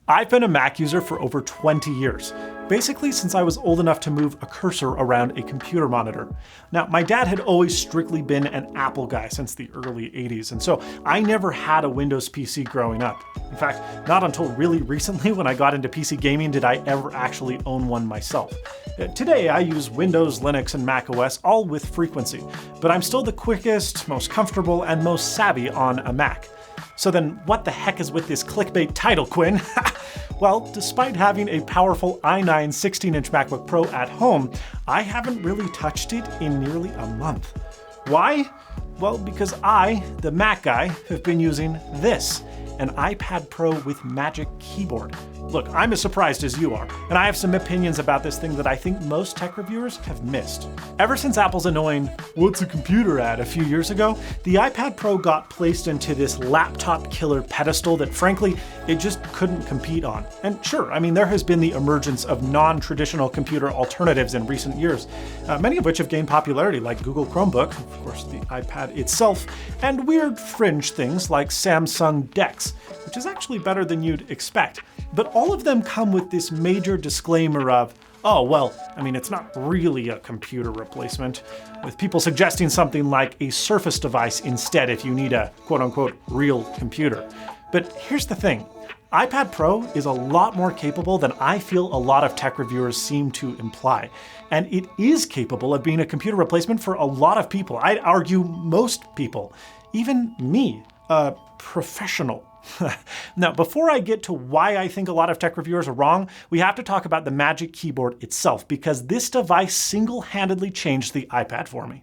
I've been a Mac user for over 20 years, basically since I was old enough to move a cursor around a computer monitor. Now, my dad had always strictly been an Apple guy since the early 80s, and so I never had a Windows PC growing up. In fact, not until really recently when I got into PC gaming did I ever actually own one myself. Today, I use Windows, Linux, and Mac OS all with frequency, but I'm still the quickest, most comfortable, and most savvy on a Mac. So then what the heck is with this clickbait title, Quinn? Well, despite having a powerful i9 16-inch MacBook Pro at home, I haven't really touched it in nearly a month. Why? Well, because I, the Mac guy, have been using this, an iPad Pro with Magic Keyboard. Look, I'm as surprised as you are, and I have some opinions about this thing that I think most tech reviewers have missed. Ever since Apple's annoying "what's a computer" ad a few years ago, the iPad Pro got placed into this laptop killer pedestal that frankly, it just couldn't compete on. And sure, I mean, there has been the emergence of non-traditional computer alternatives in recent years, many of which have gained popularity, like Google Chromebook, of course the iPad itself, and weird fringe things like Samsung DeX, which is actually better than you'd expect. But all of them come with this major disclaimer of, oh, well, I mean, it's not really a computer replacement, with people suggesting something like a Surface device instead if you need a quote-unquote real computer. But here's the thing. iPad Pro is a lot more capable than I feel a lot of tech reviewers seem to imply. And it is capable of being a computer replacement for a lot of people. I'd argue most people, even me, a professional. Now, before I get to why I think a lot of tech reviewers are wrong, we have to talk about the Magic Keyboard itself, because this device single-handedly changed the iPad for me.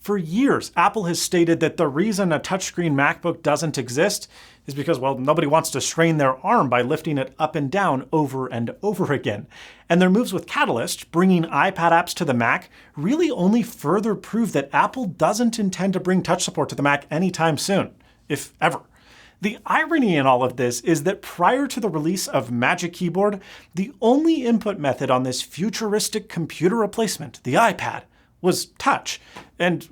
For years, Apple has stated that the reason a touchscreen MacBook doesn't exist is because, well, nobody wants to strain their arm by lifting it up and down over and over again. And their moves with Catalyst, bringing iPad apps to the Mac, really only further prove that Apple doesn't intend to bring touch support to the Mac anytime soon, if ever. The irony in all of this is that prior to the release of Magic Keyboard, the only input method on this futuristic computer replacement, the iPad, was touch. And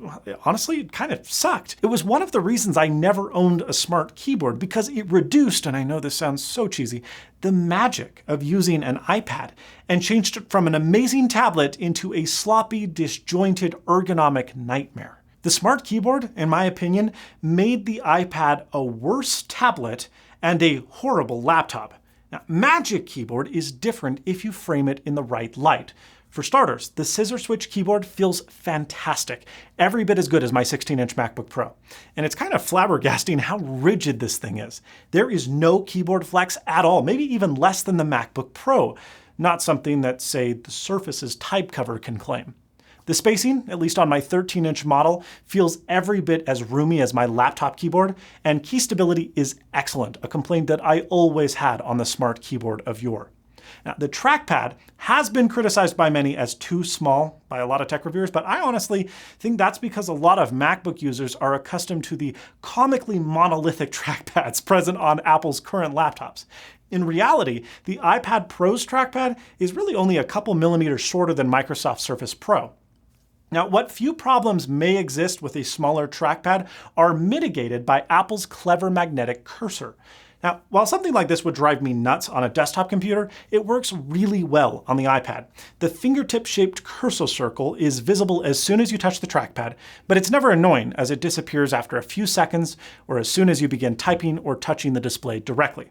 honestly, it kind of sucked. It was one of the reasons I never owned a smart keyboard, because it reduced, and I know this sounds so cheesy, the magic of using an iPad and changed it from an amazing tablet into a sloppy, disjointed, ergonomic nightmare. The smart keyboard, in my opinion, made the iPad a worse tablet and a horrible laptop. Now, Magic Keyboard is different if you frame it in the right light. For starters, the scissor switch keyboard feels fantastic, every bit as good as my 16-inch MacBook Pro. And it's kind of flabbergasting how rigid this thing is. There is no keyboard flex at all, maybe even less than the MacBook Pro, not something that, say, the Surface's type cover can claim. The spacing, at least on my 13-inch model, feels every bit as roomy as my laptop keyboard, and key stability is excellent, a complaint that I always had on the smart keyboard of yore. Now, the trackpad has been criticized by many as too small by a lot of tech reviewers, but I honestly think that's because a lot of MacBook users are accustomed to the comically monolithic trackpads present on Apple's current laptops. In reality, the iPad Pro's trackpad is really only a couple millimeters shorter than Microsoft Surface Pro. Now, what few problems may exist with a smaller trackpad are mitigated by Apple's clever magnetic cursor. Now, while something like this would drive me nuts on a desktop computer, it works really well on the iPad. The fingertip-shaped cursor circle is visible as soon as you touch the trackpad, but it's never annoying as it disappears after a few seconds or as soon as you begin typing or touching the display directly.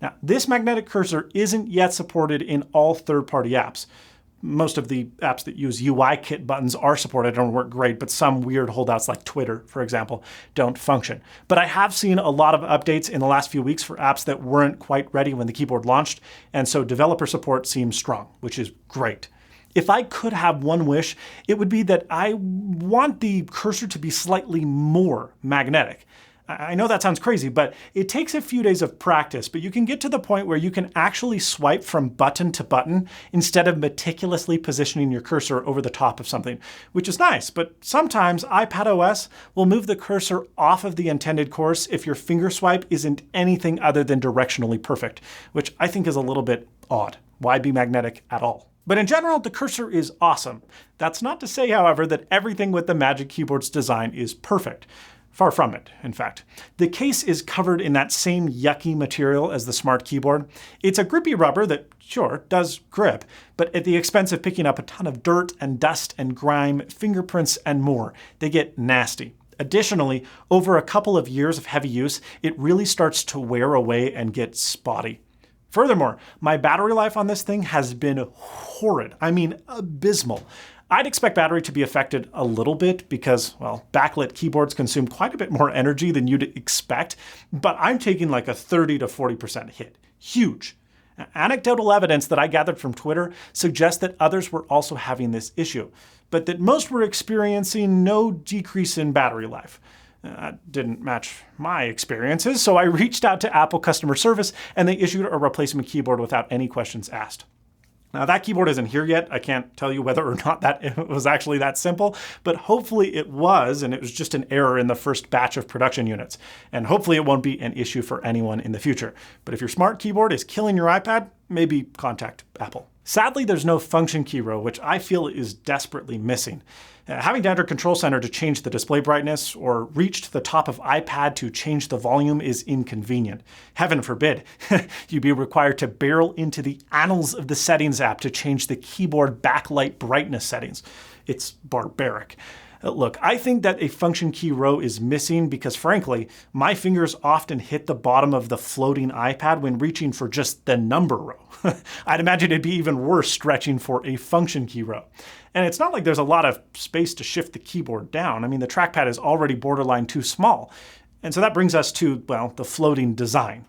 Now, this magnetic cursor isn't yet supported in all third-party apps. Most of the apps that use UIKit buttons are supported and work great, but some weird holdouts like Twitter, for example, don't function. But I have seen a lot of updates in the last few weeks for apps that weren't quite ready when the keyboard launched, and so developer support seems strong, which is great. If I could have one wish, it would be that I want the cursor to be slightly more magnetic. I know that sounds crazy, but it takes a few days of practice, but you can get to the point where you can actually swipe from button to button instead of meticulously positioning your cursor over the top of something, which is nice, but sometimes iPadOS will move the cursor off of the intended course if your finger swipe isn't anything other than directionally perfect, which I think is a little bit odd. Why be magnetic at all? But in general, the cursor is awesome. That's not to say, however, that everything with the Magic Keyboard's design is perfect. Far from it, in fact. The case is covered in that same yucky material as the Smart Keyboard. It's a grippy rubber that, sure, does grip, but at the expense of picking up a ton of dirt and dust and grime, fingerprints, and more. They get nasty. Additionally, over a couple of years of heavy use, it really starts to wear away and get spotty. Furthermore, my battery life on this thing has been horrid. I mean, abysmal. I'd expect battery to be affected a little bit because, well, backlit keyboards consume quite a bit more energy than you'd expect, but I'm taking like a 30 to 40% hit. Huge. Anecdotal evidence that I gathered from Twitter suggests that others were also having this issue, but that most were experiencing no decrease in battery life. That didn't match my experiences, so I reached out to Apple customer service and they issued a replacement keyboard without any questions asked. Now that keyboard isn't here yet. I can't tell you whether or not that it was actually that simple, but hopefully it was, and it was just an error in the first batch of production units. And hopefully it won't be an issue for anyone in the future. But if your Smart Keyboard is killing your iPad, maybe contact Apple. Sadly, there's no function key row, which I feel is desperately missing. Having to enter Control Center to change the display brightness or reach to the top of iPad to change the volume is inconvenient. Heaven forbid, you'd be required to barrel into the annals of the Settings app to change the keyboard backlight brightness settings. It's barbaric. Look, I think that a function key row is missing because, frankly, my fingers often hit the bottom of the floating iPad when reaching for just the number row. I'd imagine it'd be even worse stretching for a function key row. And it's not like there's a lot of space to shift the keyboard down. I mean, the trackpad is already borderline too small. And so that brings us to, well, the floating design.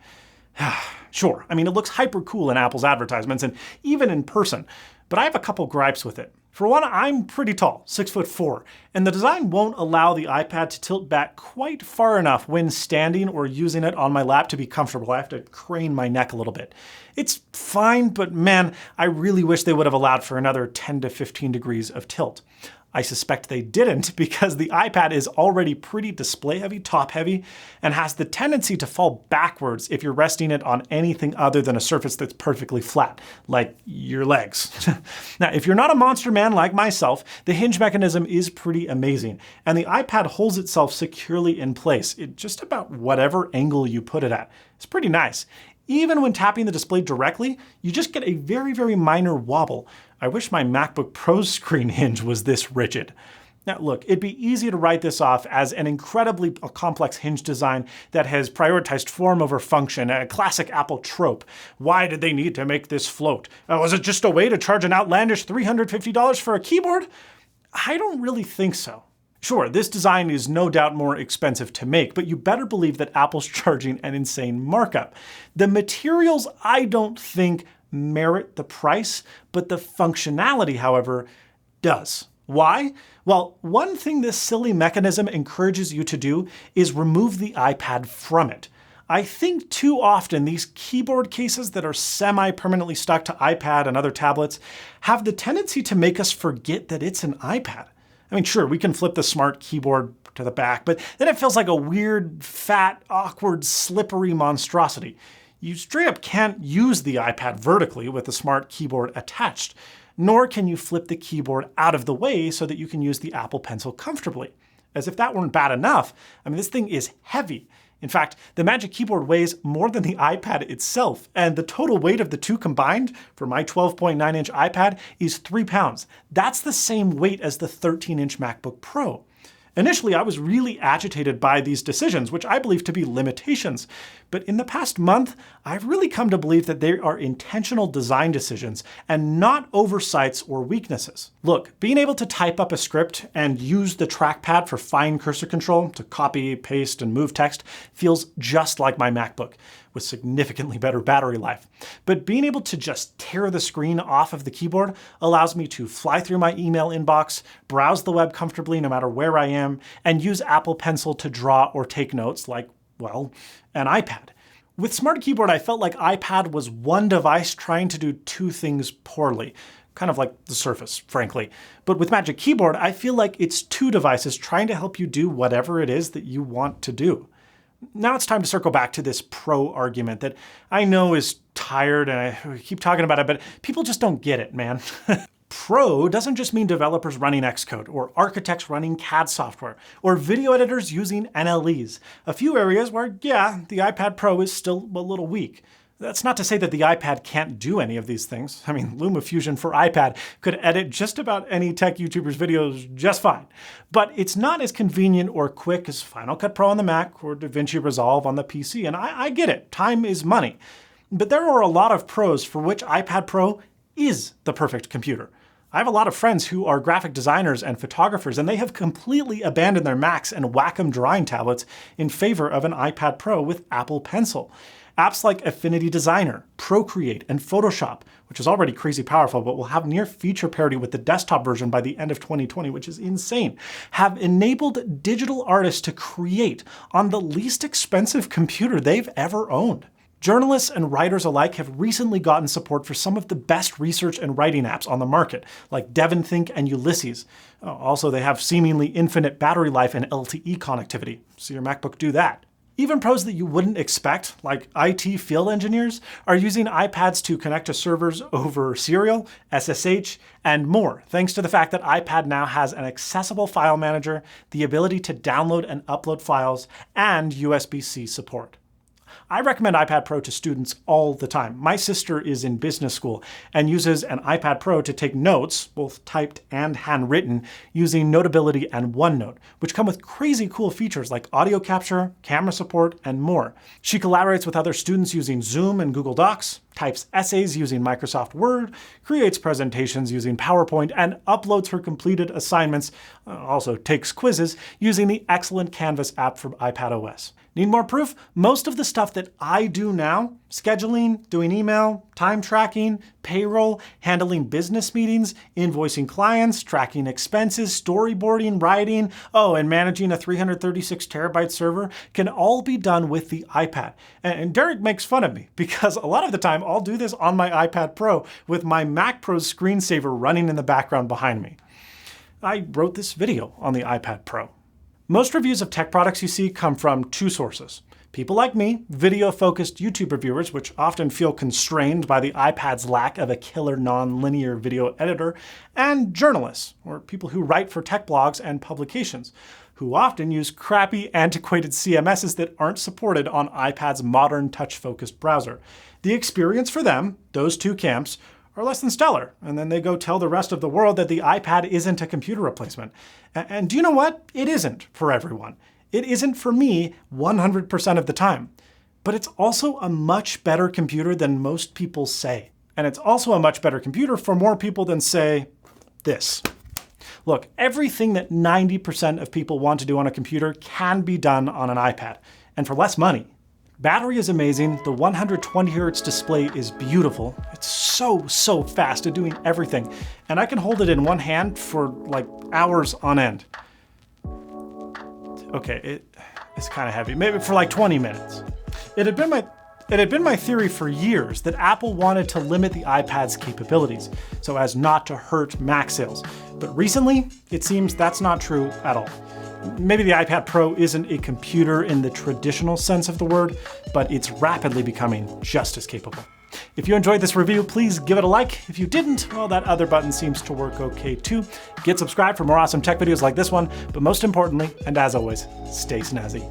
Sure, I mean, it looks hyper cool in Apple's advertisements and even in person, but I have a couple gripes with it. For one, I'm pretty tall, 6'4", and the design won't allow the iPad to tilt back quite far enough when standing or using it on my lap to be comfortable. I have to crane my neck a little bit. It's fine, but man, I really wish they would have allowed for another 10 to 15 degrees of tilt. I suspect they didn't because the iPad is already pretty display heavy, top heavy, and has the tendency to fall backwards if you're resting it on anything other than a surface that's perfectly flat, like your legs. Now, if you're not a monster man like myself, the hinge mechanism is pretty amazing, and the iPad holds itself securely in place at just about whatever angle you put it at. It's pretty nice. Even when tapping the display directly, you just get a very, very minor wobble. I wish my MacBook Pro's screen hinge was this rigid. Now look, it'd be easy to write this off as an incredibly complex hinge design that has prioritized form over function, a classic Apple trope. Why did they need to make this float? Was it just a way to charge an outlandish $350 for a keyboard? I don't really think so. Sure, this design is no doubt more expensive to make, but you better believe that Apple's charging an insane markup. The materials, I don't think, merit the price, but the functionality, however, does. Why? Well, one thing this silly mechanism encourages you to do is remove the iPad from it. I think too often these keyboard cases that are semi-permanently stuck to iPad and other tablets have the tendency to make us forget that it's an iPad. I mean, sure, we can flip the Smart Keyboard to the back, but then it feels like a weird, fat, awkward, slippery monstrosity. You straight up can't use the iPad vertically with the Smart Keyboard attached, nor can you flip the keyboard out of the way so that you can use the Apple Pencil comfortably. As if that weren't bad enough, I mean, this thing is heavy. In fact, the Magic Keyboard weighs more than the iPad itself, and the total weight of the two combined for my 12.9-inch iPad is 3 pounds. That's the same weight as the 13-inch MacBook Pro. Initially, I was really agitated by these decisions, which I believe to be limitations. But in the past month, I've really come to believe that they are intentional design decisions and not oversights or weaknesses. Look, being able to type up a script and use the trackpad for fine cursor control to copy, paste, and move text feels just like my MacBook, with significantly better battery life. But being able to just tear the screen off of the keyboard allows me to fly through my email inbox, browse the web comfortably no matter where I am, and use Apple Pencil to draw or take notes like, well, an iPad. With Smart Keyboard, I felt like iPad was one device trying to do two things poorly. Kind of like the Surface, frankly. But with Magic Keyboard, I feel like it's two devices trying to help you do whatever it is that you want to do. Now it's time to circle back to this pro argument that I know is tired and I keep talking about it, but people just don't get it, man. Pro doesn't just mean developers running Xcode, or architects running CAD software, or video editors using NLEs. A few areas where, yeah, the iPad Pro is still a little weak. That's not to say that the iPad can't do any of these things. I mean, LumaFusion for iPad could edit just about any tech YouTuber's videos just fine. But it's not as convenient or quick as Final Cut Pro on the Mac or DaVinci Resolve on the PC, and I get it. Time is money. But there are a lot of pros for which iPad Pro is the perfect computer. I have a lot of friends who are graphic designers and photographers, and they have completely abandoned their Macs and Wacom drawing tablets in favor of an iPad Pro with Apple Pencil. Apps like Affinity Designer, Procreate, and Photoshop, which is already crazy powerful but will have near feature parity with the desktop version by the end of 2020, which is insane, have enabled digital artists to create on the least expensive computer they've ever owned. Journalists and writers alike have recently gotten support for some of the best research and writing apps on the market, like DevonThink and Ulysses. Also, they have seemingly infinite battery life and LTE connectivity, so your MacBook do that. Even pros that you wouldn't expect, like IT field engineers, are using iPads to connect to servers over Serial, SSH, and more, thanks to the fact that iPad now has an accessible file manager, the ability to download and upload files, and USB-C support. I recommend iPad Pro to students all the time. My sister is in business school and uses an iPad Pro to take notes, both typed and handwritten, using Notability and OneNote, which come with crazy cool features like audio capture, camera support, and more. She collaborates with other students using Zoom and Google Docs, types essays using Microsoft Word, creates presentations using PowerPoint, and uploads her completed assignments, also takes quizzes, using the excellent Canvas app from iPadOS. Need more proof? Most of the stuff that I do now, scheduling, doing email, time tracking, payroll, handling business meetings, invoicing clients, tracking expenses, storyboarding, writing, and managing a 336 terabyte server can all be done with the iPad. And Derek makes fun of me because a lot of the time I'll do this on my iPad Pro with my Mac Pro's screensaver running in the background behind me. I wrote this video on the iPad Pro. Most reviews of tech products you see come from two sources. People like me, video-focused YouTube reviewers, which often feel constrained by the iPad's lack of a killer non-linear video editor, and journalists, or people who write for tech blogs and publications, who often use crappy, antiquated CMSs that aren't supported on iPad's modern touch-focused browser. The experience for them, those two camps, are less than stellar, and then they go tell the rest of the world that the iPad isn't a computer replacement. And do you know what? It isn't for everyone. It isn't for me 100% of the time. But it's also a much better computer than most people say. And it's also a much better computer for more people than, say, this. Look, everything that 90% of people want to do on a computer can be done on an iPad, and for less money. Battery is amazing, the 120 Hz display is beautiful, it's so fast at doing everything, and I can hold it in one hand for like hours on end. Okay, it's kind of heavy, maybe for like 20 minutes. It had been my theory for years that Apple wanted to limit the iPad's capabilities so as not to hurt Mac sales, but recently it seems that's not true at all. Maybe the iPad Pro isn't a computer in the traditional sense of the word, but it's rapidly becoming just as capable. If you enjoyed this review, please give it a like. If you didn't, well, that other button seems to work okay too. Get subscribed for more awesome tech videos like this one, but most importantly, and as always, stay snazzy.